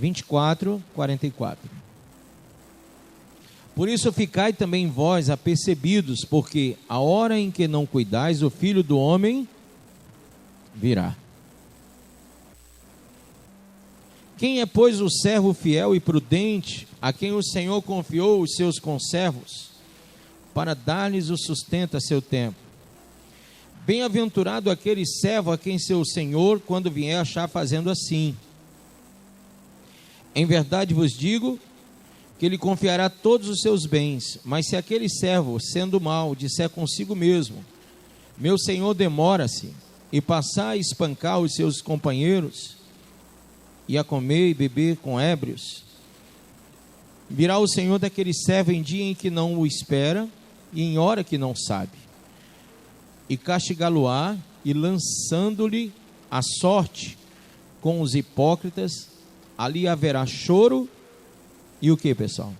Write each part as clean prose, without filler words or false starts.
24, 44. Por isso ficai também vós apercebidos, porque a hora em que não cuidais, o Filho do Homem virá. Quem é, pois, o servo fiel e prudente, a quem o Senhor confiou os seus conservos, para dar-lhes o sustento a seu tempo? Bem-aventurado aquele servo a quem seu Senhor, quando vier, achar fazendo assim. Em verdade vos digo que ele confiará todos os seus bens. Mas se aquele servo, sendo mau, disser consigo mesmo: meu senhor demora-se, e passar a espancar os seus companheiros, e a comer e beber com ébrios, virá o Senhor daquele servo em dia em que não o espera, e em hora que não sabe, e castigá-lo-á, e lançando-lhe a sorte com os hipócritas. Ali haverá choro e o que, pessoal?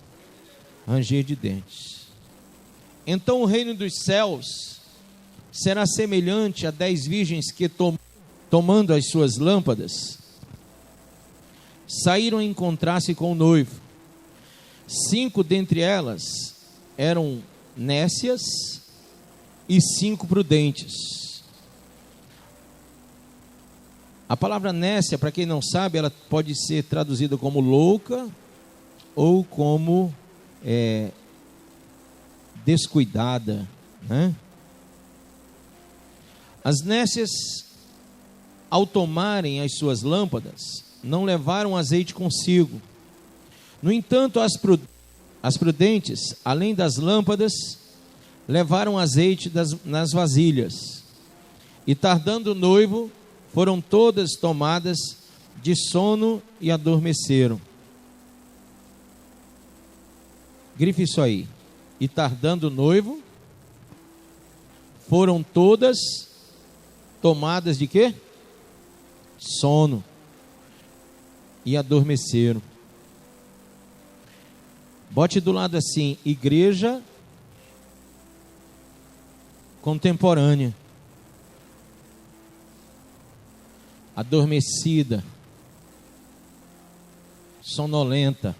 Ranger de dentes. Então o reino dos céus será semelhante a 10 virgens que, tomando as suas lâmpadas, saíram a encontrar-se com o noivo. 5 dentre elas eram nécias e 5 prudentes. A palavra nécia, para quem não sabe, ela pode ser traduzida como louca ou como descuidada, né? As nécias, ao tomarem as suas lâmpadas, não levaram azeite consigo. No entanto, as prudentes, além das lâmpadas, levaram azeite nas vasilhas. E tardando o noivo, foram todas tomadas de sono e adormeceram. Grife isso aí. E tardando o noivo, foram todas tomadas de quê? Sono e adormeceram. Bote do lado assim: igreja contemporânea, adormecida, sonolenta.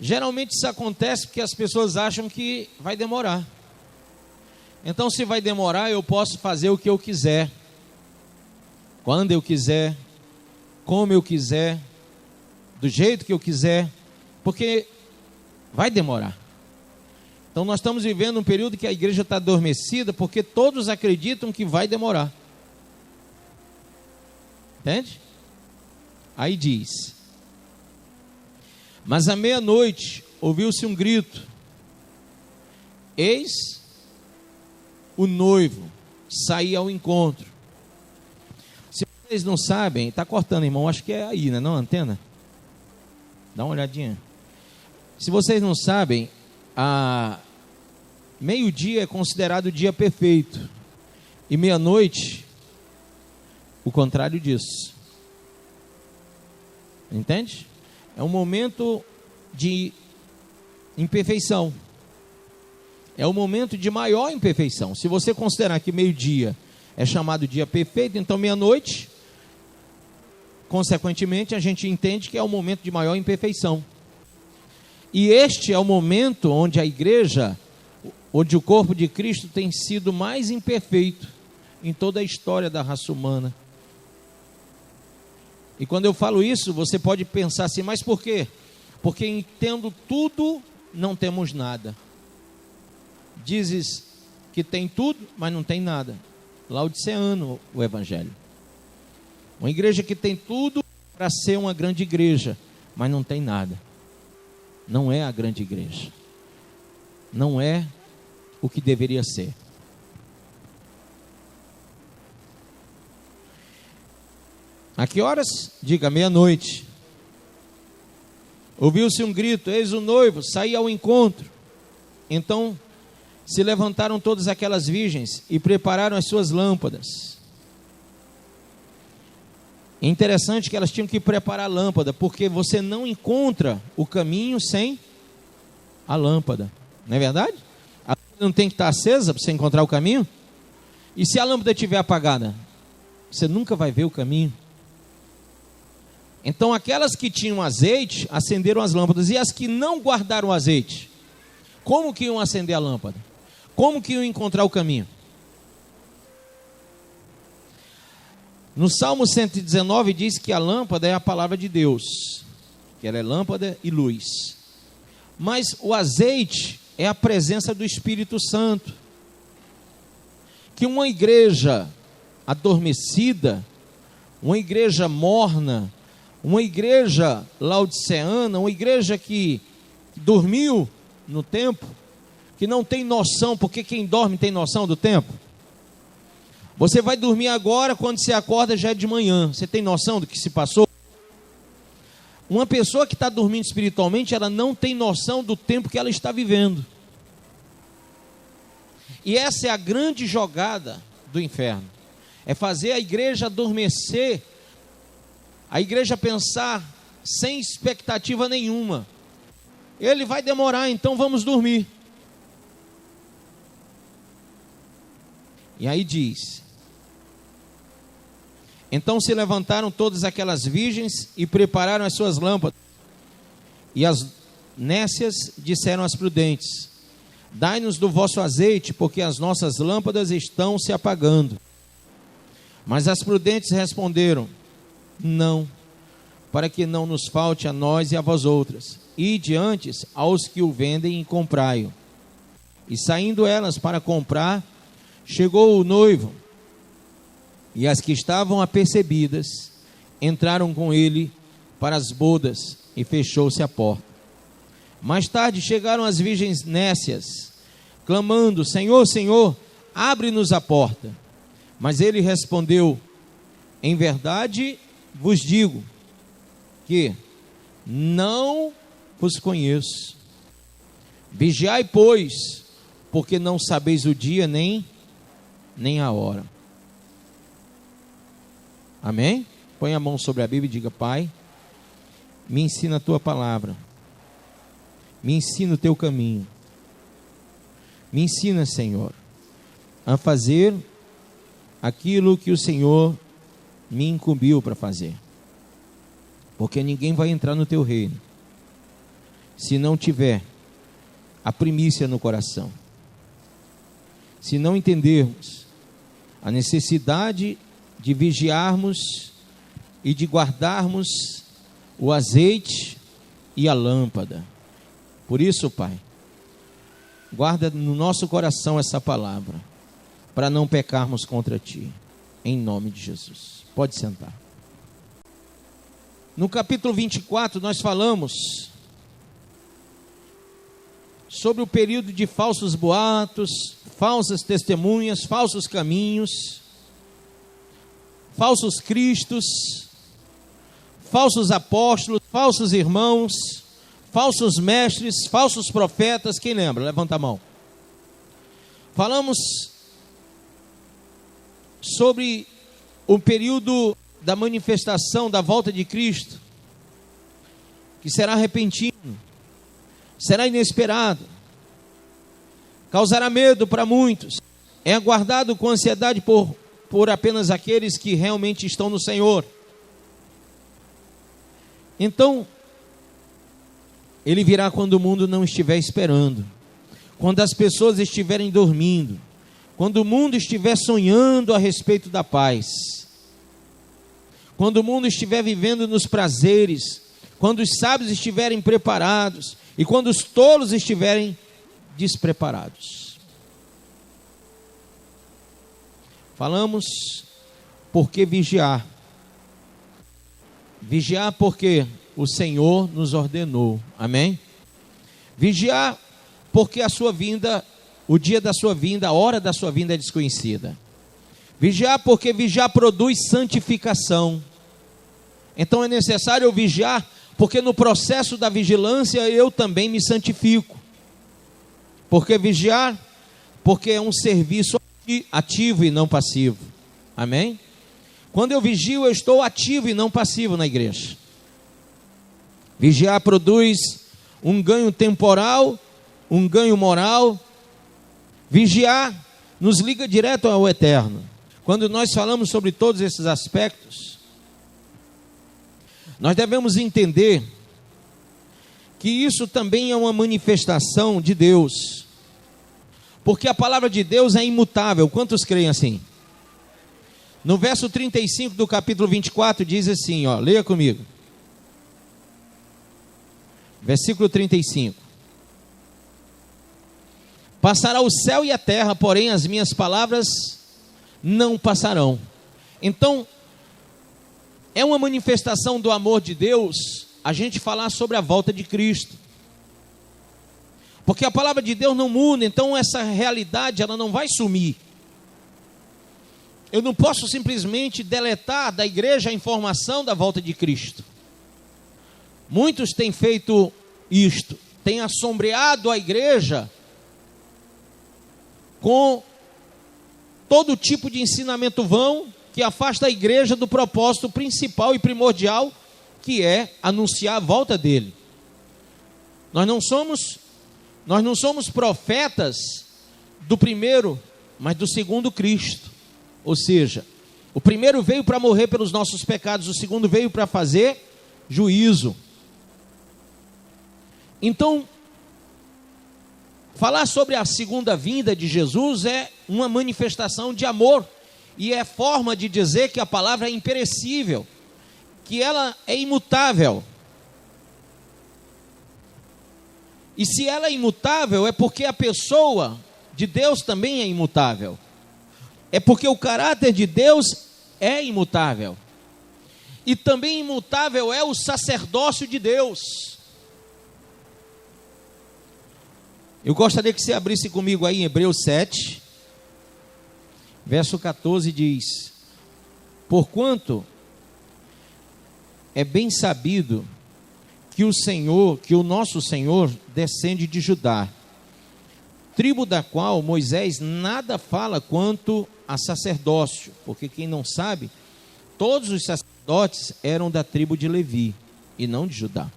Geralmente isso acontece porque as pessoas acham que vai demorar. Então, se vai demorar, eu posso fazer o que eu quiser, quando eu quiser, como eu quiser, do jeito que eu quiser, porque vai demorar. Então nós estamos vivendo um período que a igreja está adormecida, porque todos acreditam que vai demorar. Entende? Aí diz: mas à meia-noite ouviu-se um grito: eis o noivo sair ao encontro. Se vocês não sabem, está cortando, irmão, acho que é aí, né? Não, a antena? Dá uma olhadinha. Se vocês não sabem, a meio-dia é considerado o dia perfeito, e meia-noite o contrário disso. Entende? É um momento de imperfeição, é o momento de maior imperfeição. Se você considerar que meio-dia é chamado dia perfeito, então meia-noite, consequentemente, a gente entende que é o momento de maior imperfeição. E este é o momento onde a igreja, onde o corpo de Cristo tem sido mais imperfeito em toda a história da raça humana. E quando eu falo isso, você pode pensar assim: mas por quê? Porque entendo tudo, não temos nada. Dizes que tem tudo, mas não tem nada. Laodiceano o evangelho. Uma igreja que tem tudo para ser uma grande igreja, mas não tem nada. Não é a grande igreja. Não é o que deveria ser. A que horas? Diga, meia-noite. Ouviu-se um grito: eis o noivo, saí ao encontro. Então se levantaram todas aquelas virgens e prepararam as suas lâmpadas. É interessante que elas tinham que preparar a lâmpada, porque você não encontra o caminho sem a lâmpada. Não é verdade? A lâmpada não tem que estar acesa para você encontrar o caminho? E se a lâmpada estiver apagada, você nunca vai ver o caminho. Então aquelas que tinham azeite, acenderam as lâmpadas. E as que não guardaram azeite, como que iam acender a lâmpada? Como que iam encontrar o caminho? No Salmo 119 diz que a lâmpada é a palavra de Deus, que ela é lâmpada e luz. Mas o azeite é a presença do Espírito Santo. Que uma igreja adormecida, uma igreja morna, uma igreja laodiceana, uma igreja que dormiu no tempo, que não tem noção, porque quem dorme tem noção do tempo. Você vai dormir agora, quando você acorda já é de manhã. Você tem noção do que se passou? Uma pessoa que está dormindo espiritualmente, ela não tem noção do tempo que ela está vivendo. E essa é a grande jogada do inferno. É fazer a igreja adormecer, a igreja pensar sem expectativa nenhuma. Ele vai demorar, então vamos dormir. E aí diz: então se levantaram todas aquelas virgens e prepararam as suas lâmpadas. E as nécias disseram às prudentes: dai-nos do vosso azeite, porque as nossas lâmpadas estão se apagando. Mas as prudentes responderam: não, para que não nos falte a nós e a vós outras. Ide antes aos que o vendem e comprai-o. E saindo elas para comprar, chegou o noivo, e as que estavam apercebidas entraram com ele para as bodas, e fechou-se a porta. Mais tarde chegaram as virgens nécias, clamando: Senhor, Senhor, abre-nos a porta. Mas ele respondeu: em verdade vos digo que não vos conheço. Vigiai, pois, porque não sabeis o dia nem a hora. Amém? Põe a mão sobre a Bíblia e diga: Pai, me ensina a tua palavra, me ensina o teu caminho, me ensina, Senhor, a fazer aquilo que o Senhor me incumbiu para fazer, porque ninguém vai entrar no teu reino se não tiver a primícia no coração, se não entendermos a necessidade de vigiarmos e de guardarmos o azeite e a lâmpada. Por isso, Pai, guarda no nosso coração essa palavra, para não pecarmos contra Ti, em nome de Jesus. Pode sentar. No capítulo 24 nós falamos sobre o período de falsos boatos, falsas testemunhas, falsos caminhos, falsos cristos, falsos apóstolos, falsos irmãos, falsos mestres, falsos profetas. Quem lembra? Levanta a mão. Falamos sobre o período da manifestação da volta de Cristo, que será repentino, será inesperado, causará medo para muitos, é aguardado com ansiedade por apenas aqueles que realmente estão no Senhor. Então, ele virá quando o mundo não estiver esperando, quando as pessoas estiverem dormindo, quando o mundo estiver sonhando a respeito da paz, quando o mundo estiver vivendo nos prazeres, quando os sábios estiverem preparados e quando os tolos estiverem despreparados. Falamos por que vigiar. Vigiar porque o Senhor nos ordenou. Amém? Vigiar porque a sua vinda, o dia da sua vinda, a hora da sua vinda é desconhecida. Vigiar porque vigiar produz santificação. Então é necessário eu vigiar, porque no processo da vigilância eu também me santifico. Porque vigiar, porque é um serviço ativo e não passivo. Amém? Quando eu vigio, eu estou ativo e não passivo na igreja. Vigiar produz um ganho temporal, um ganho moral. Vigiar nos liga direto ao eterno. Quando nós falamos sobre todos esses aspectos, nós devemos entender que isso também é uma manifestação de Deus, porque a palavra de Deus é imutável. Quantos creem assim? No verso 35 do capítulo 24 diz assim, leia comigo. Versículo 35. Passará o céu e a terra, porém as minhas palavras não passarão. Então, é uma manifestação do amor de Deus a gente falar sobre a volta de Cristo, porque a palavra de Deus não muda. Então essa realidade, ela não vai sumir. Eu não posso simplesmente deletar da igreja a informação da volta de Cristo. Muitos têm feito isto, têm assombreado a igreja com todo tipo de ensinamento vão, que afasta a igreja do propósito principal e primordial, que é anunciar a volta dele. Nós não somos profetas do primeiro, mas do segundo Cristo. Ou seja, o primeiro veio para morrer pelos nossos pecados, o segundo veio para fazer juízo. Então, falar sobre a segunda vinda de Jesus é uma manifestação de amor, e é forma de dizer que a palavra é imperecível, que ela é imutável. E se ela é imutável, é porque a pessoa de Deus também é imutável. É porque o caráter de Deus é imutável. E também imutável é o sacerdócio de Deus. Eu gostaria que você abrisse comigo aí em Hebreus 7, verso 14 diz: porquanto é bem sabido que o nosso Senhor descende de Judá, tribo da qual Moisés nada fala quanto a sacerdócio, porque quem não sabe, todos os sacerdotes eram da tribo de Levi e não de Judá.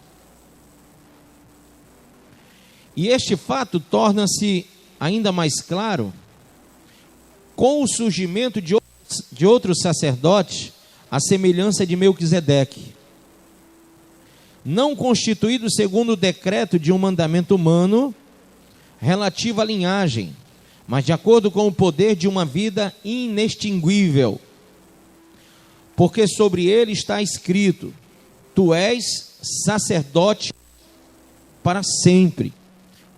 E este fato torna-se ainda mais claro com o surgimento de outros sacerdotes, à semelhança de Melquisedeque, não constituído segundo o decreto de um mandamento humano relativo à linhagem, mas de acordo com o poder de uma vida inextinguível, porque sobre ele está escrito: tu és sacerdote para sempre,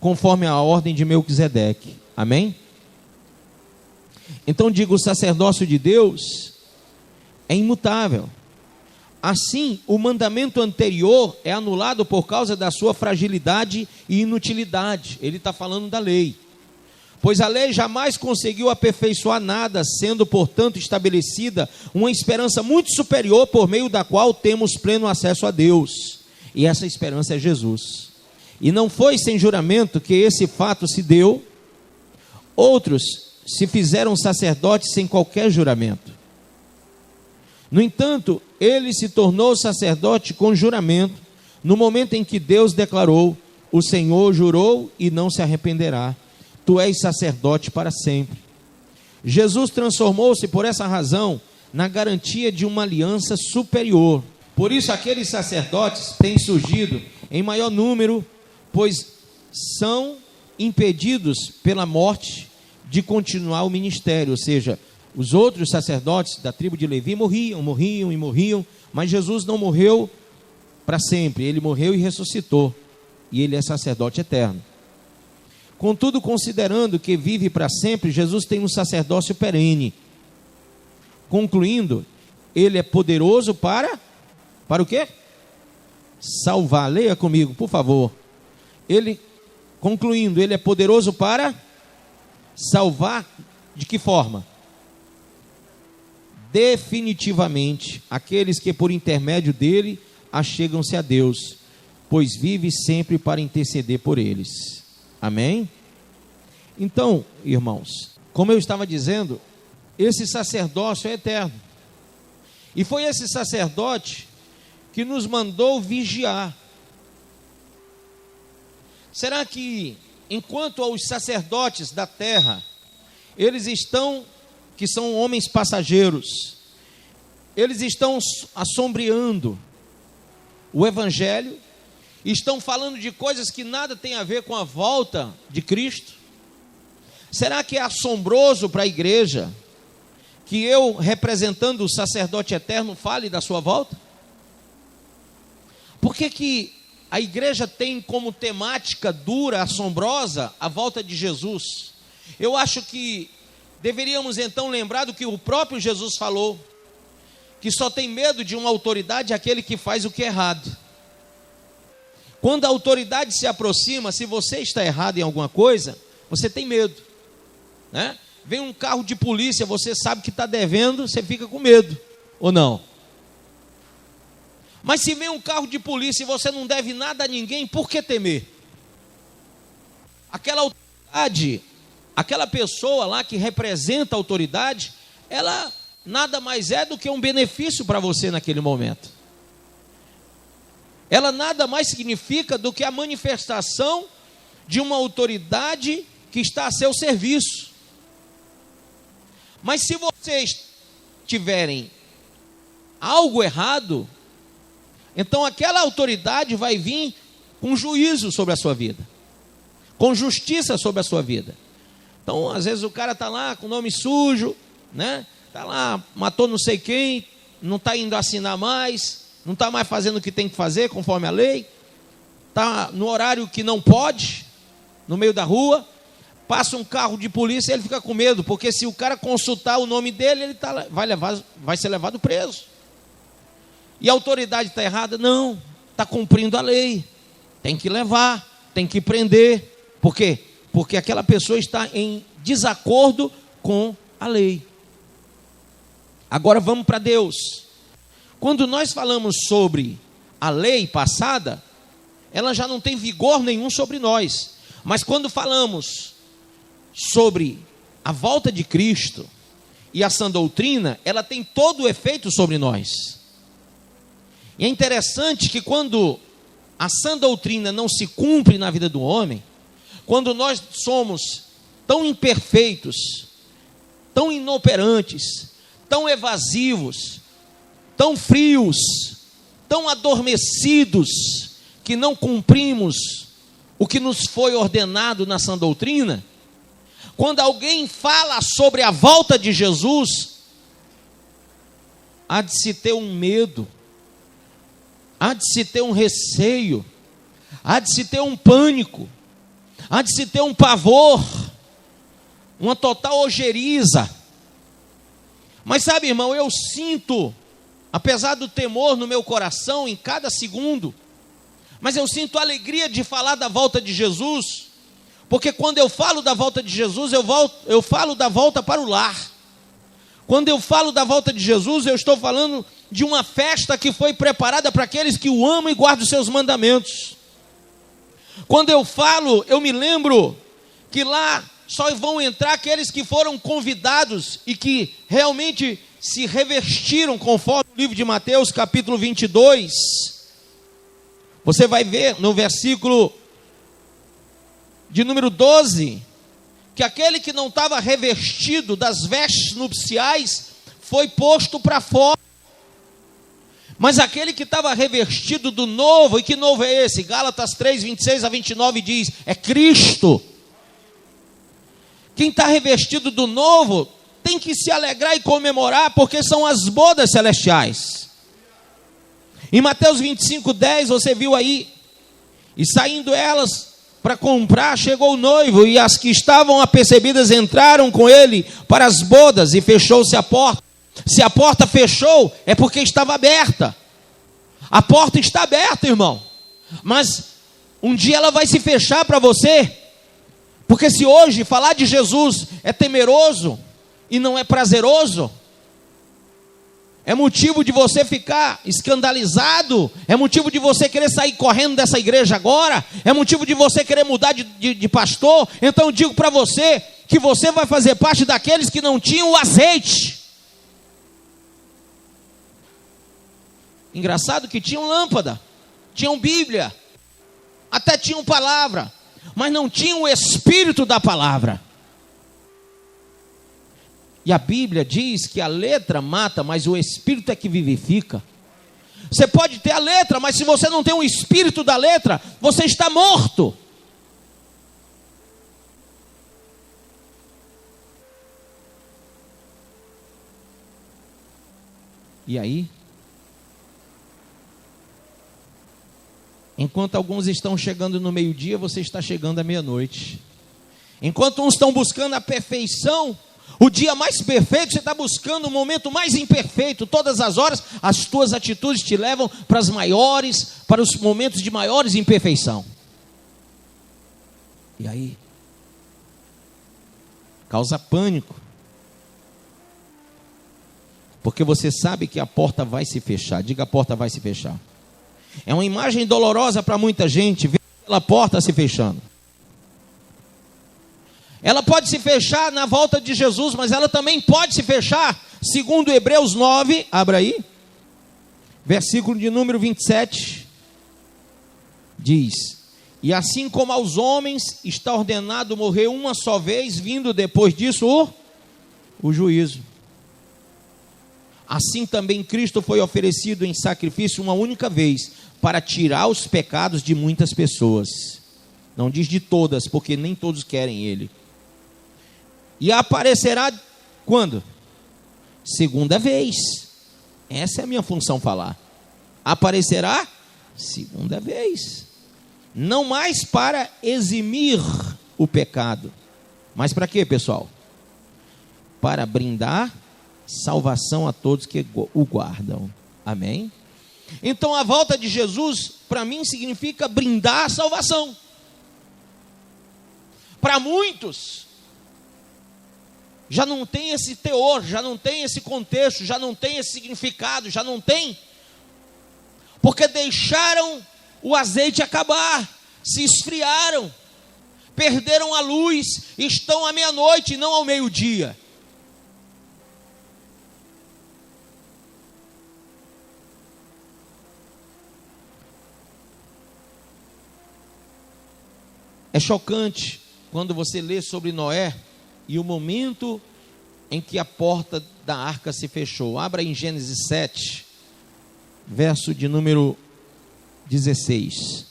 conforme a ordem de Melquisedeque. Amém? Então digo, o sacerdócio de Deus é imutável. Assim, o mandamento anterior é anulado por causa da sua fragilidade e inutilidade. Ele está falando da lei. Pois a lei jamais conseguiu aperfeiçoar nada, sendo, portanto, estabelecida uma esperança muito superior, por meio da qual temos pleno acesso a Deus. E essa esperança é Jesus. E não foi sem juramento que esse fato se deu. Outros se fizeram sacerdotes sem qualquer juramento. No entanto, ele se tornou sacerdote com juramento, no momento em que Deus declarou: o Senhor jurou e não se arrependerá, tu és sacerdote para sempre. Jesus transformou-se, por essa razão, na garantia de uma aliança superior. Por isso aqueles sacerdotes têm surgido em maior número, pois são impedidos pela morte de continuar o ministério. Ou seja, os outros sacerdotes da tribo de Levi morriam, mas Jesus não morreu para sempre, ele morreu e ressuscitou, e ele é sacerdote eterno. Contudo, considerando que vive para sempre, Jesus tem um sacerdócio perene. Concluindo, ele é poderoso para o quê? Salvar. Leia comigo, por favor. Concluindo, ele é poderoso para salvar. De que forma? Definitivamente aqueles que por intermédio dele achegam-se a Deus, pois vive sempre para interceder por eles. Amém? Então, irmãos, como eu estava dizendo, esse sacerdócio é eterno, e foi esse sacerdote que nos mandou vigiar. Será que, enquanto aos sacerdotes da terra eles estão, que são homens passageiros, eles estão assombreando o Evangelho, estão falando de coisas que nada tem a ver com a volta de Cristo. Será que é assombroso para a igreja que eu, representando o sacerdote eterno, fale da sua volta? Por que a igreja tem como temática dura, assombrosa, a volta de Jesus? Eu acho que deveríamos então lembrar do que o próprio Jesus falou, que só tem medo de uma autoridade aquele que faz o que é errado. Quando a autoridade se aproxima, se você está errado em alguma coisa, você tem medo, né? Vem um carro de polícia, você sabe que está devendo, você fica com medo, ou não? Mas se vem um carro de polícia e você não deve nada a ninguém, por que temer? Aquela autoridade, aquela pessoa lá que representa a autoridade, ela nada mais é do que um benefício para você naquele momento. Ela nada mais significa do que a manifestação de uma autoridade que está a seu serviço. Mas se vocês tiverem algo errado, então aquela autoridade vai vir com juízo sobre a sua vida, com justiça sobre a sua vida. Então, às vezes o cara está lá com o nome sujo, né? Está lá, matou não sei quem, não está indo assinar mais, não está mais fazendo o que tem que fazer conforme a lei, está no horário que não pode, no meio da rua, passa um carro de polícia e ele fica com medo, porque se o cara consultar o nome dele, ele vai ser levado preso. E a autoridade está errada? Não, está cumprindo a lei, tem que levar, tem que prender. Por quê? Porque aquela pessoa está em desacordo com a lei. Agora vamos para Deus. Quando nós falamos sobre a lei passada, ela já não tem vigor nenhum sobre nós. Mas quando falamos sobre a volta de Cristo e a sã doutrina, ela tem todo o efeito sobre nós. E é interessante que quando a sã doutrina não se cumpre na vida do homem, quando nós somos tão imperfeitos, tão inoperantes, tão evasivos, tão frios, tão adormecidos, que não cumprimos o que nos foi ordenado na sã doutrina, quando alguém fala sobre a volta de Jesus, há de se ter um medo, há de se ter um receio, há de se ter um pânico, há de se ter um pavor, uma total ojeriza. Mas sabe, irmão, eu sinto, apesar do temor no meu coração em cada segundo, mas eu sinto alegria de falar da volta de Jesus, porque quando eu falo da volta de Jesus, eu falo da volta para o lar. Quando eu falo da volta de Jesus, eu estou falando de uma festa que foi preparada para aqueles que o amam e guardam os seus mandamentos. Quando eu falo, eu me lembro que lá só vão entrar aqueles que foram convidados e que realmente se revestiram, conforme o livro de Mateus, capítulo 22. Você vai ver no versículo de número 12, que aquele que não estava revestido das vestes nupciais foi posto para fora. Mas aquele que estava revestido do novo, e que novo é esse? Gálatas 3, 26 a 29 diz, é Cristo. Quem está revestido do novo tem que se alegrar e comemorar, porque são as bodas celestiais. Em Mateus 25, 10, você viu aí, e saindo elas para comprar, chegou o noivo, e as que estavam apercebidas entraram com ele para as bodas, e fechou-se a porta. Se a porta fechou, é porque estava aberta. A porta está aberta, irmão, mas um dia ela vai se fechar para você. Porque se hoje falar de Jesus é temeroso e não é prazeroso, é motivo de você ficar escandalizado, é motivo de você querer sair correndo dessa igreja agora, é motivo de você querer mudar de pastor, então eu digo para você que você vai fazer parte daqueles que não tinham o azeite. Engraçado que tinham lâmpada, tinham Bíblia, até tinham palavra, mas não tinham o espírito da palavra. E a Bíblia diz que a letra mata, mas o Espírito é que vivifica. Você pode ter a letra, mas se você não tem o Espírito da letra, você está morto. E aí? Enquanto alguns estão chegando no meio-dia, você está chegando à meia-noite. Enquanto uns estão buscando a perfeição, o dia mais perfeito, você está buscando o momento mais imperfeito. Todas as horas, as tuas atitudes te levam para os momentos de maiores imperfeição. E aí? Causa pânico. Porque você sabe que a porta vai se fechar. Diga, a porta vai se fechar. É uma imagem dolorosa para muita gente ver aquela porta se fechando. Ela pode se fechar na volta de Jesus, mas ela também pode se fechar, segundo Hebreus 9, abra aí, versículo de número 27, diz: e assim como aos homens está ordenado morrer uma só vez, vindo depois disso o juízo. Assim também Cristo foi oferecido em sacrifício uma única vez, para tirar os pecados de muitas pessoas. Não diz de todas, porque nem todos querem Ele. E aparecerá quando? Segunda vez. Essa é a minha função falar. Aparecerá segunda vez. Não mais para eximir o pecado. Mas para quê, pessoal? Para brindar salvação a todos que o guardam. Amém? Então a volta de Jesus, para mim, significa brindar a salvação. Para muitos, já não tem esse teor, já não tem esse contexto, já não tem esse significado, já não tem, porque deixaram o azeite acabar, se esfriaram, perderam a luz, estão à meia-noite e não ao meio-dia. É chocante quando você lê sobre Noé e o momento em que a porta da arca se fechou. Abra em Gênesis 7, verso de número 16.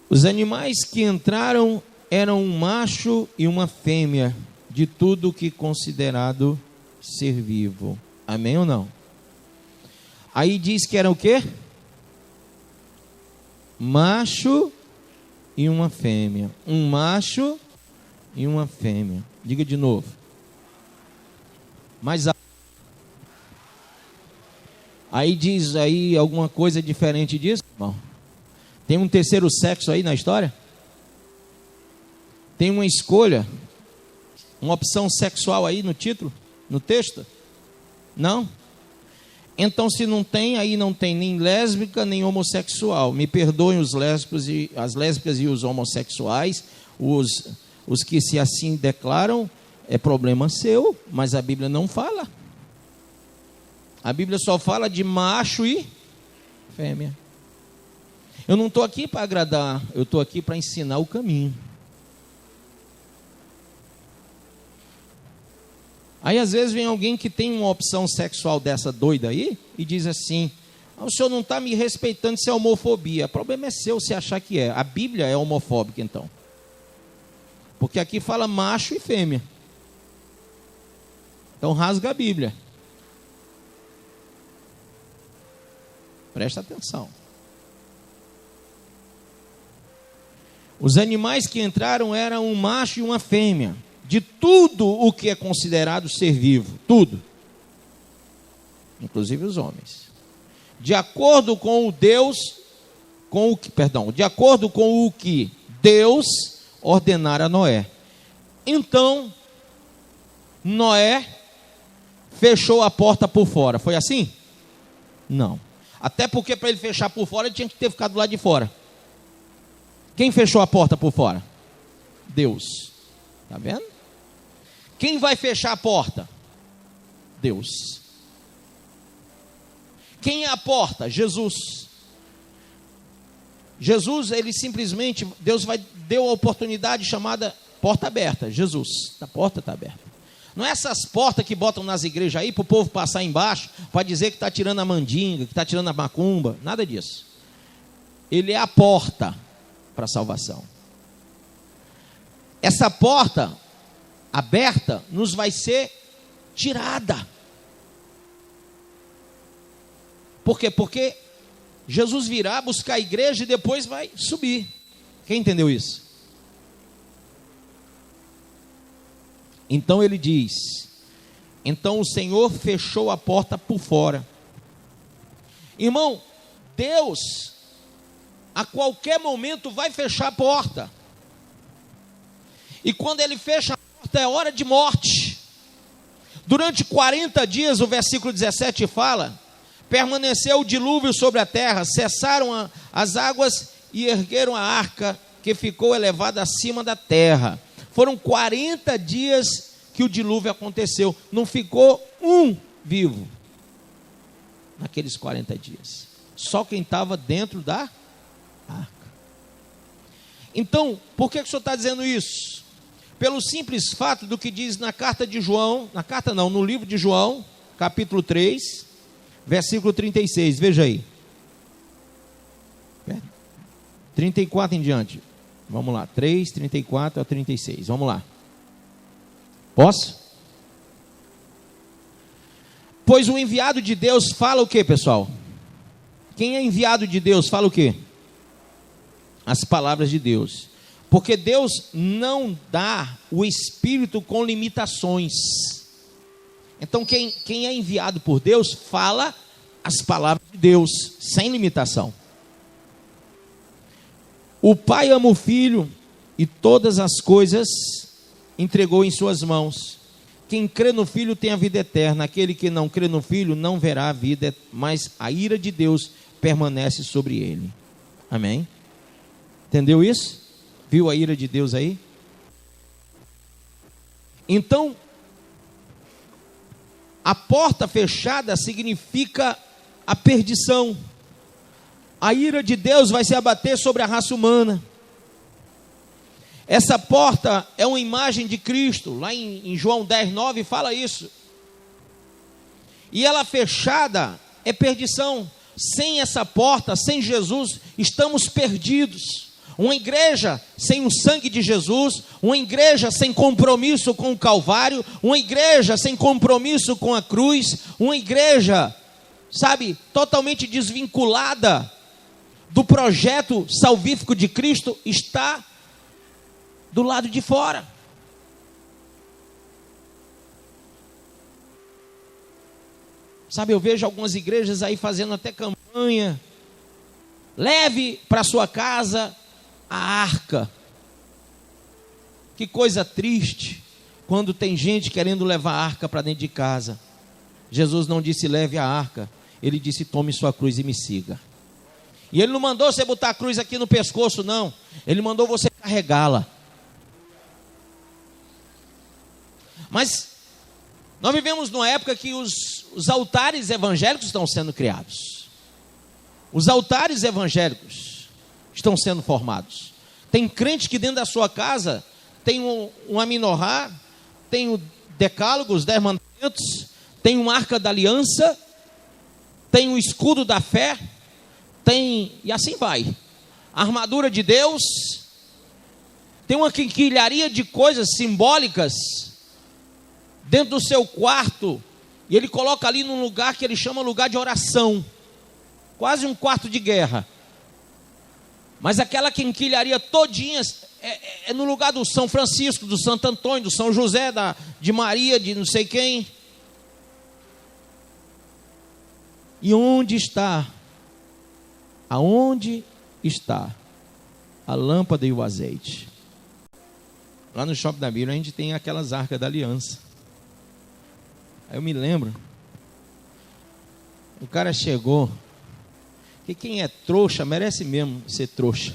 Os animais que entraram eram um macho e uma fêmea, de tudo que considerado ser vivo. Amém ou não? Aí diz que era o quê? Macho e uma fêmea. Um macho e uma fêmea. Diga de novo. Mas aí diz aí alguma coisa diferente disso? Bom, tem um terceiro sexo aí na história? Tem uma escolha, uma opção sexual aí no título, no texto? Não? Então, se não tem, aí não tem nem lésbica, nem homossexual. Me perdoem as lésbicas e os homossexuais, os que se assim declaram, é problema seu, mas a Bíblia não fala. A Bíblia só fala de macho e fêmea. Eu não estou aqui para agradar, eu estou aqui para ensinar o caminho. Aí às vezes vem alguém que tem uma opção sexual dessa doida aí e diz assim: o senhor não está me respeitando, isso é homofobia. O problema é seu se achar que é. A Bíblia é homofóbica então. Porque aqui fala macho e fêmea. Então rasga a Bíblia. Presta atenção. Os animais que entraram eram um macho e uma fêmea, de tudo o que é considerado ser vivo, tudo, inclusive os homens, de acordo com o que Deus ordenara a Noé. Então Noé fechou a porta por fora. Foi assim? Não. Até porque para ele fechar por fora, ele tinha que ter ficado do lado de fora. Quem fechou a porta por fora? Deus. Está vendo? Quem vai fechar a porta? Deus. Quem é a porta? Jesus. Jesus, ele simplesmente, Deus deu a oportunidade chamada porta aberta. Jesus, a porta está aberta. Não é essas portas que botam nas igrejas aí para o povo passar embaixo, para dizer que está tirando a mandinga, que está tirando a macumba, nada disso. Ele é a porta para a salvação. Essa porta aberta nos vai ser tirada. Por quê? Porque Jesus virá buscar a igreja e depois vai subir. Quem entendeu isso? Então ele diz: então o Senhor fechou a porta por fora. Irmão, Deus a qualquer momento vai fechar a porta. E quando ele fecha a porta é hora de morte. Durante 40 dias, o versículo 17 fala, permaneceu o dilúvio sobre a terra, cessaram as águas e ergueram a arca que ficou elevada acima da terra. Foram 40 dias que o dilúvio aconteceu. Não ficou um vivo naqueles 40 dias. Só quem estava dentro da arca. Então, por que o senhor está dizendo isso? Pelo simples fato do que diz na carta de João, no livro de João, capítulo 3, versículo 36, veja aí. 34 em diante. Vamos lá, 3, 34 a 36, vamos lá. Posso? Pois o enviado de Deus fala o que, pessoal? Quem é enviado de Deus fala o que? As palavras de Deus. Porque Deus não dá o Espírito com limitações. Então quem é enviado por Deus fala as palavras de Deus, sem limitação. O Pai ama o Filho e todas as coisas entregou em suas mãos. Quem crê no Filho tem a vida eterna. Aquele que não crê no Filho não verá a vida, mas a ira de Deus permanece sobre ele. Amém? Entendeu isso? Viu a ira de Deus aí? Então, a porta fechada significa a perdição. A ira de Deus vai se abater sobre a raça humana. Essa porta é uma imagem de Cristo. Lá em João 10, 9 fala isso. E ela fechada é perdição. Sem essa porta, sem Jesus, estamos perdidos. Uma igreja sem o sangue de Jesus, uma igreja sem compromisso com o Calvário, uma igreja sem compromisso com a cruz, uma igreja, totalmente desvinculada do projeto salvífico de Cristo, está do lado de fora. Eu vejo algumas igrejas aí fazendo até campanha, leve para sua casa a arca. Que coisa triste quando tem gente querendo levar a arca para dentro de casa. Jesus não disse leve a arca, ele disse tome sua cruz e me siga. E ele não mandou você botar a cruz aqui no pescoço, não. Ele mandou você carregá-la. Mas nós vivemos numa época que os altares evangélicos estão sendo criados. Os altares evangélicos estão sendo formados. Tem crente que dentro da sua casa tem um Aminorá, tem o Decálogo, os 10 mandamentos, tem uma arca da aliança, tem o escudo da fé, e assim vai. A armadura de Deus, tem uma quinquilharia de coisas simbólicas dentro do seu quarto, e ele coloca ali num lugar que ele chama lugar de oração, quase um quarto de guerra. Mas aquela quinquilharia todinha é no lugar do São Francisco, do Santo Antônio, do São José, de Maria, de não sei quem. E onde está? Aonde está a lâmpada e o azeite? Lá no Shopping da Bíblia a gente tem aquelas arcas da aliança. Aí eu me lembro, o cara chegou, que quem é trouxa merece mesmo ser trouxa.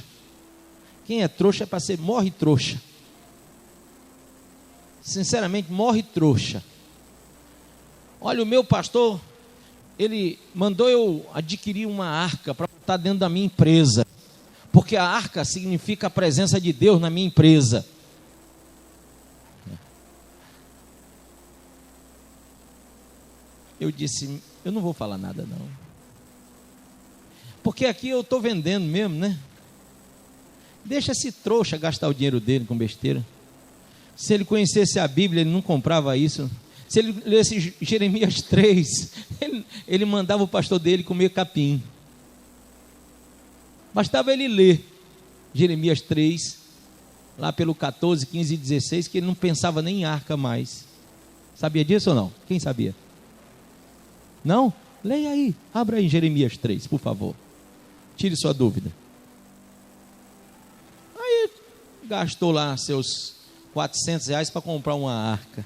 Quem é trouxa é para ser, morre trouxa. Sinceramente, morre trouxa. Olha, o meu pastor, ele mandou eu adquirir uma arca para botar dentro da minha empresa, porque a arca significa a presença de Deus na minha empresa. Eu disse, eu não vou falar nada não. Porque aqui eu estou vendendo mesmo, né? Deixa esse trouxa gastar o dinheiro dele com besteira. Se ele conhecesse a Bíblia, ele não comprava isso. Se ele lesse Jeremias 3, ele mandava o pastor dele comer capim. Bastava ele ler Jeremias 3, lá pelo 14, 15 e 16, que ele não pensava nem em arca mais. Sabia disso ou não? Quem sabia? Não? Leia aí, abra aí Jeremias 3, por favor. Tire sua dúvida. Aí gastou lá seus R$400 para comprar uma arca.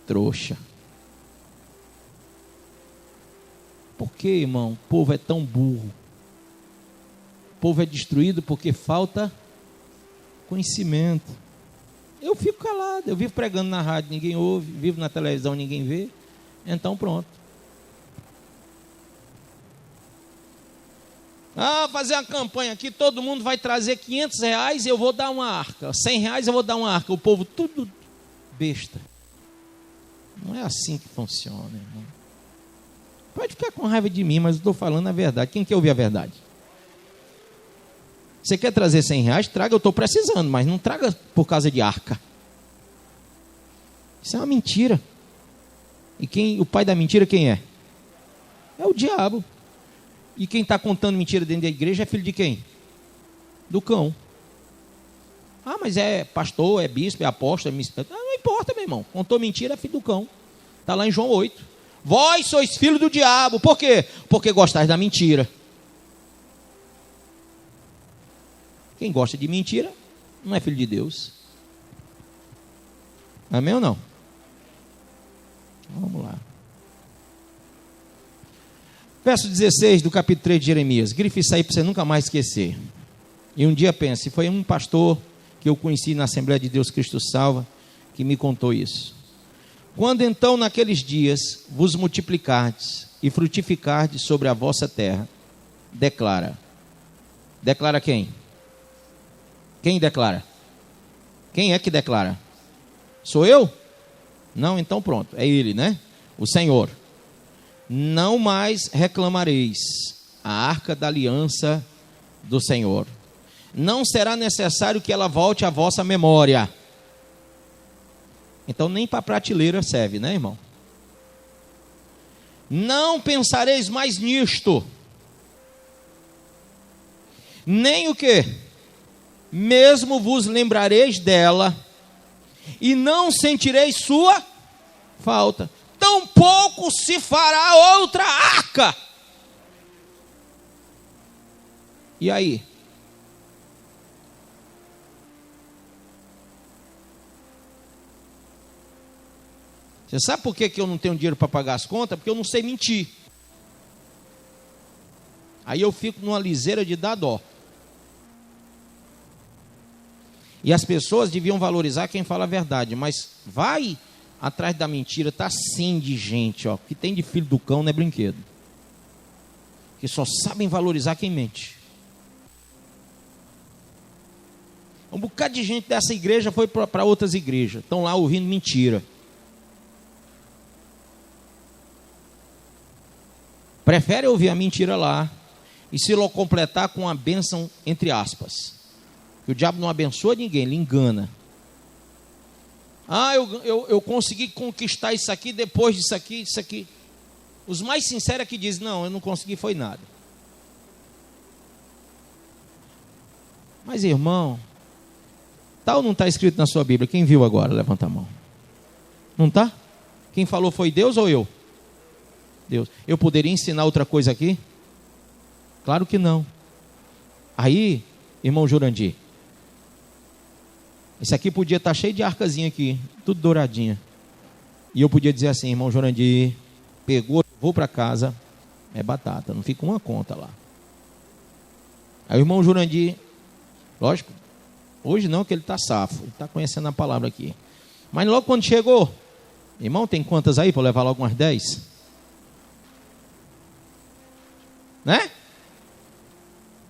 Trouxa. Por que, irmão? O povo é tão burro. O povo é destruído porque falta conhecimento. Eu fico calado, eu vivo pregando na rádio, ninguém ouve, vivo na televisão, ninguém vê. Então pronto. Fazer uma campanha aqui, todo mundo vai trazer R$500 e eu vou dar uma arca. R$100 eu vou dar uma arca. O povo tudo besta. Não é assim que funciona, irmão. Pode ficar com raiva de mim, mas eu estou falando a verdade. Quem quer ouvir a verdade? Você quer trazer R$100? Traga, eu estou precisando, mas não traga por causa de arca. Isso é uma mentira. E o pai da mentira quem é? É o diabo. E quem está contando mentira dentro da igreja é filho de quem? Do cão. Mas é pastor, é bispo, é apóstolo, é ministro. Não importa, meu irmão. Contou mentira, é filho do cão. Está lá em João 8. Vós sois filho do diabo. Por quê? Porque gostais da mentira. Quem gosta de mentira não é filho de Deus. Amém ou não? Vamos lá. Verso 16 do capítulo 3 de Jeremias. Grife isso aí para você nunca mais esquecer. E um dia pense, foi um pastor que eu conheci na Assembleia de Deus Cristo Salva que me contou isso. Quando então naqueles dias vos multiplicardes e frutificardes sobre a vossa terra, declara. Declara quem? Quem declara? Quem é que declara? Sou eu? Não, então pronto, é ele, né? O Senhor. Não mais reclamareis a arca da aliança do Senhor. Não será necessário que ela volte à vossa memória. Então nem para prateleira serve, né, irmão? Não pensareis mais nisto. Nem o quê? Mesmo vos lembrareis dela e não sentireis sua falta. Tampouco se fará outra arca. E aí? Você sabe por que eu não tenho dinheiro para pagar as contas? Porque eu não sei mentir. Aí eu fico numa liseira de dar dó. E as pessoas deviam valorizar quem fala a verdade, mas vai atrás da mentira, está assim de gente, ó, que tem de filho do cão, não é brinquedo. Que só sabem valorizar quem mente. Um bocado de gente dessa igreja foi para outras igrejas, estão lá ouvindo mentira. Prefere ouvir a mentira lá e se completar com a bênção entre aspas. Que o diabo não abençoa ninguém, ele engana. Eu consegui conquistar isso aqui, depois disso aqui, isso aqui. Os mais sinceros é que dizem, não, eu não consegui, foi nada. Mas irmão, tá ou não está escrito na sua Bíblia? Quem viu agora? Levanta a mão. Não está? Quem falou foi Deus ou eu? Deus. Eu poderia ensinar outra coisa aqui? Claro que não. Aí, irmão Jurandir, esse aqui podia estar cheio de arcazinha aqui, tudo douradinha. E eu podia dizer assim, irmão Jurandir, pegou, vou para casa, é batata, não fica uma conta lá. Aí o irmão Jurandir, lógico, hoje não, que ele está safo, ele está conhecendo a palavra aqui. Mas logo quando chegou, irmão, tem quantas aí para levar logo umas 10? Né?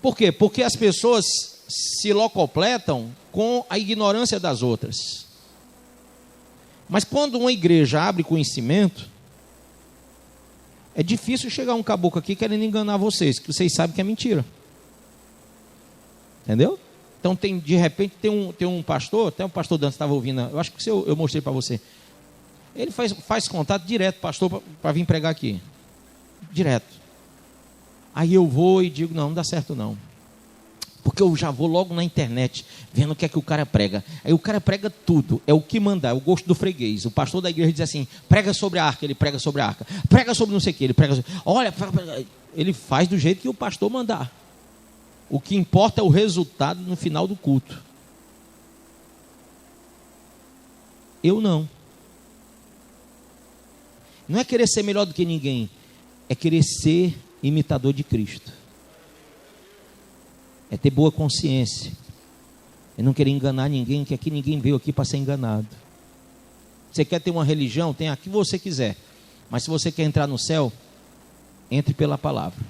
Por quê? Porque as pessoas se locupletam com a ignorância das outras. Mas quando uma igreja abre conhecimento, É difícil chegar um caboclo aqui querendo enganar vocês, que vocês sabem que é mentira. Entendeu? Então, de repente, tem um pastor, até o pastor Dante estava ouvindo, eu acho que eu mostrei para você. Ele faz contato direto, pastor, para vir pregar aqui. Direto. Aí eu vou e digo, não dá certo não. Porque eu já vou logo na internet, vendo o que é que o cara prega. Aí o cara prega tudo, é o que mandar, é o gosto do freguês. O pastor da igreja diz assim, prega sobre a arca, ele prega sobre a arca. Prega sobre não sei o que, ele prega sobre... Olha, ele faz do jeito que o pastor mandar. O que importa é o resultado no final do culto. Eu não. Não é querer ser melhor do que ninguém, é querer ser imitador de Cristo. É ter boa consciência. É não querer enganar ninguém, que aqui ninguém veio aqui para ser enganado. Você quer ter uma religião? Tem a que você quiser. Mas se você quer entrar no céu, entre pela palavra.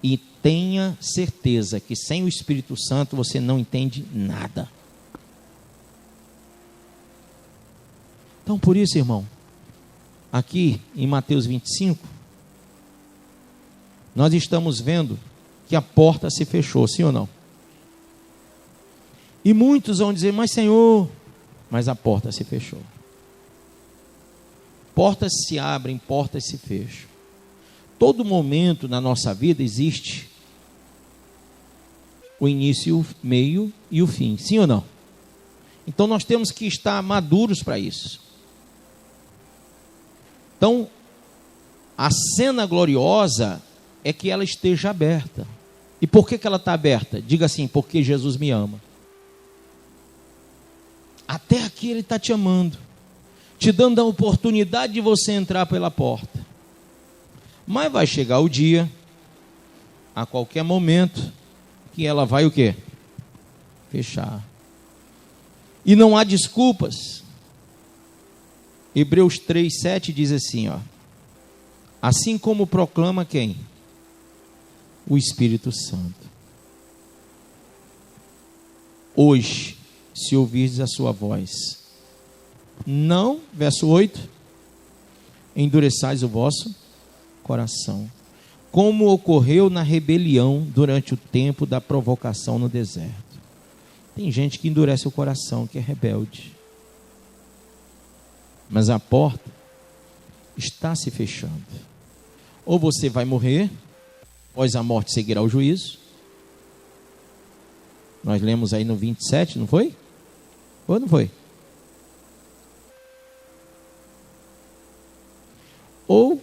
E tenha certeza que sem o Espírito Santo você não entende nada. Então por isso, irmão, aqui em Mateus 25, nós estamos vendo que a porta se fechou, sim ou não? E muitos vão dizer, mas Senhor, mas a porta se fechou. Portas se abrem, portas se fecham. Todo momento na nossa vida existe o início, o meio e o fim, sim ou não? Então nós temos que estar maduros para isso. Então, a cena gloriosa é que ela esteja aberta. E por que ela está aberta? Diga assim, porque Jesus me ama. Até aqui Ele está te amando, te dando a oportunidade de você entrar pela porta. Mas vai chegar o dia, a qualquer momento, que ela vai o quê? Fechar. E não há desculpas. Hebreus 3:7 diz assim, ó. Assim como proclama quem? O Espírito Santo. Hoje, se ouvirdes a sua voz, não, verso 8, endureçais o vosso coração, como ocorreu na rebelião durante o tempo da provocação no deserto. Tem gente que endurece o coração, que é rebelde. Mas a porta está se fechando. Ou você vai morrer, após a morte seguirá o juízo. Nós lemos aí no 27, não foi? Ou não foi? Ou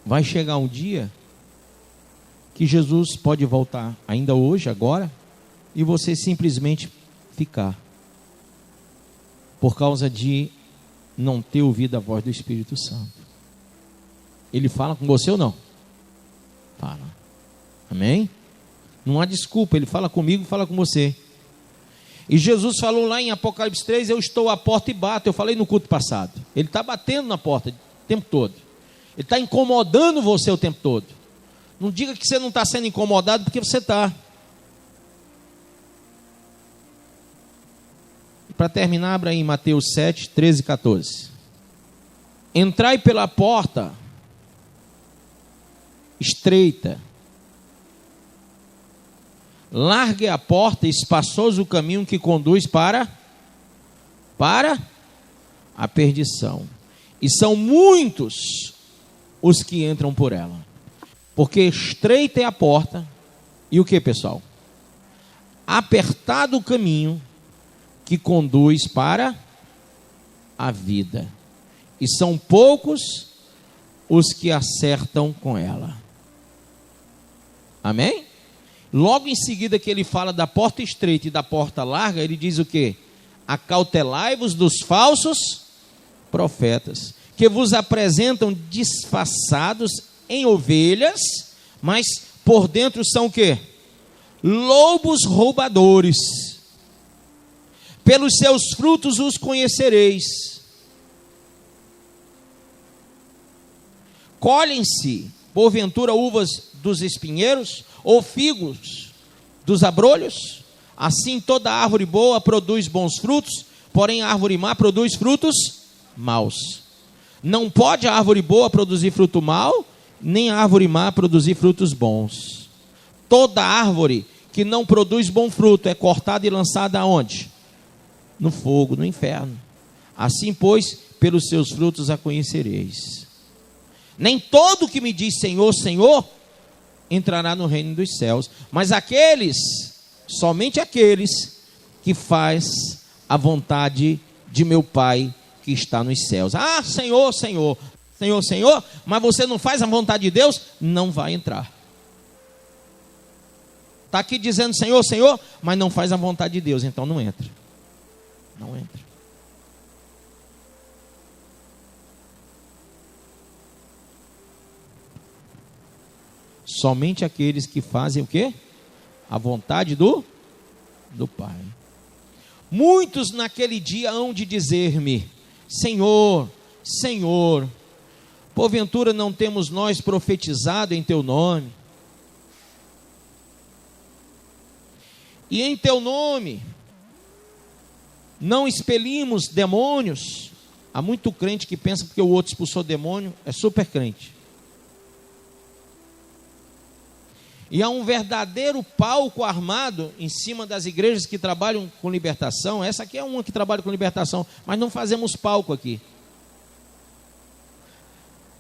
vai chegar um dia que Jesus pode voltar ainda hoje, agora, e você simplesmente ficar, por causa de não ter ouvido a voz do Espírito Santo. Ele fala com você ou não? Fala. Amém? Não há desculpa, ele fala comigo, fala com você. E Jesus falou lá em Apocalipse 3, eu estou à porta e bato. Eu falei no culto passado. Ele está batendo na porta o tempo todo. Ele está incomodando você o tempo todo. Não diga que você não está sendo incomodado, porque você está. Para terminar, abra aí Mateus 7, 13 e 14. Entrai pela porta estreita, largue a porta, espaçoso o caminho que conduz para a perdição. E são muitos os que entram por ela. Porque estreita é a porta, e o que, pessoal? Apertado o caminho que conduz para a vida. E são poucos os que acertam com ela. Amém? Logo em seguida que ele fala da porta estreita e da porta larga, ele diz o quê? Acautelai-vos dos falsos profetas, que vos apresentam disfarçados em ovelhas, mas por dentro são o quê? Lobos roubadores. Pelos seus frutos os conhecereis. Colhem-se, porventura, uvas dos espinheiros, ou figos dos abrolhos? Assim toda árvore boa produz bons frutos, porém a árvore má produz frutos maus. Não pode a árvore boa produzir fruto mau, nem a árvore má produzir frutos bons. Toda árvore que não produz bom fruto é cortada e lançada aonde? No fogo, no inferno. Assim, pois, pelos seus frutos a conhecereis. Nem todo que me diz Senhor, Senhor, entrará no reino dos céus, mas somente aqueles que faz a vontade de meu Pai que está nos céus. Ah, Senhor, Senhor, Senhor, Senhor, mas você não faz a vontade de Deus, não vai entrar. Está aqui dizendo Senhor, Senhor, mas não faz a vontade de Deus, então não entra. Não entra. Somente aqueles que fazem o quê? A vontade do Pai. Muitos naquele dia hão de dizer-me: Senhor, Senhor, porventura não temos nós profetizado em teu nome? E em teu nome não expelimos demônios? Há muito crente que pensa porque o outro expulsou demônio, é super crente. E há um verdadeiro palco armado em cima das igrejas que trabalham com libertação. Essa aqui é uma que trabalha com libertação, mas não fazemos palco aqui.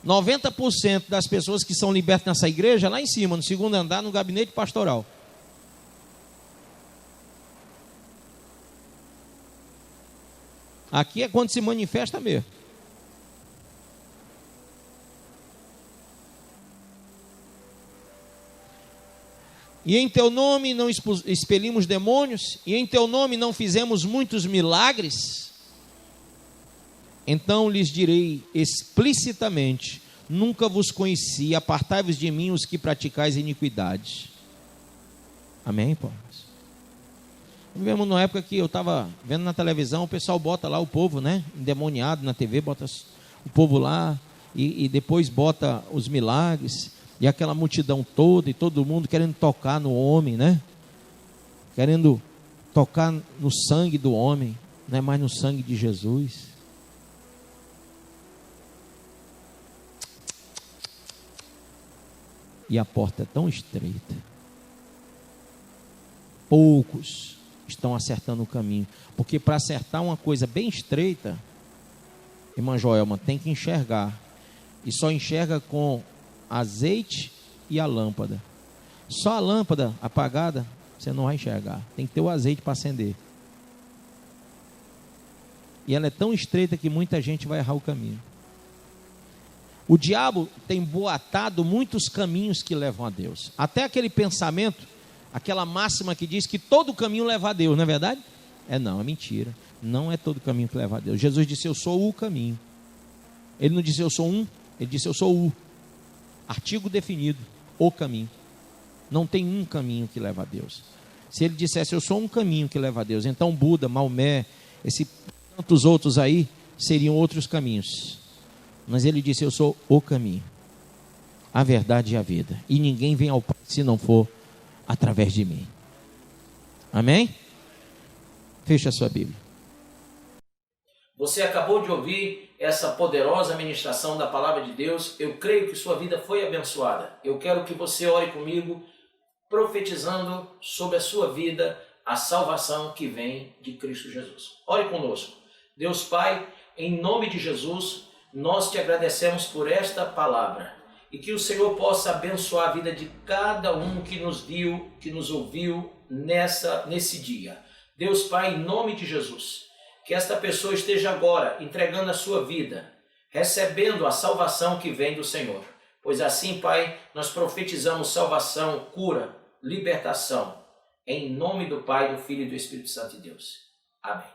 90% das pessoas que são libertas nessa igreja, lá em cima, no segundo andar, no gabinete pastoral. Aqui é quando se manifesta mesmo. E em teu nome não expelimos demônios, e em teu nome não fizemos muitos milagres? Então lhes direi explicitamente: nunca vos conheci, apartai-vos de mim os que praticais iniquidade. Amém, pô? Vivemos numa época que eu estava vendo na televisão, o pessoal bota lá o povo, né, endemoniado na TV, bota o povo lá, e depois bota os milagres, e aquela multidão toda, e todo mundo querendo tocar no homem, né, querendo tocar no sangue do homem, não é mais no sangue de Jesus. E a porta é tão estreita, poucos estão acertando o caminho, porque para acertar uma coisa bem estreita, irmã Joelma, tem que enxergar, e só enxerga com azeite e a lâmpada. Só a lâmpada apagada você não vai enxergar, tem que ter o azeite para acender, e ela é tão estreita que muita gente vai errar o caminho. O diabo tem boatado muitos caminhos que levam a Deus, até aquele pensamento, aquela máxima que diz que todo caminho leva a Deus, não é verdade? Não, é mentira. Não é todo caminho que leva a Deus. Jesus disse: eu sou o caminho. Ele não disse eu sou um, ele disse eu sou o. Artigo definido, o caminho. Não tem um caminho que leva a Deus. Se ele dissesse eu sou um caminho que leva a Deus, então Buda, Maomé, tantos outros aí seriam outros caminhos. Mas ele disse eu sou o caminho, a verdade e a vida. E ninguém vem ao Pai se não for através de mim. Amém? Fecha a sua Bíblia. Você acabou de ouvir essa poderosa ministração da palavra de Deus. Eu creio que sua vida foi abençoada. Eu quero que você ore comigo, profetizando sobre a sua vida a salvação que vem de Cristo Jesus. Ore conosco. Deus Pai, em nome de Jesus, nós te agradecemos por esta palavra. E que o Senhor possa abençoar a vida de cada um que nos viu, que nos ouviu nesse dia. Deus Pai, em nome de Jesus, que esta pessoa esteja agora entregando a sua vida, recebendo a salvação que vem do Senhor. Pois assim, Pai, nós profetizamos salvação, cura, libertação, em nome do Pai, do Filho e do Espírito Santo de Deus. Amém.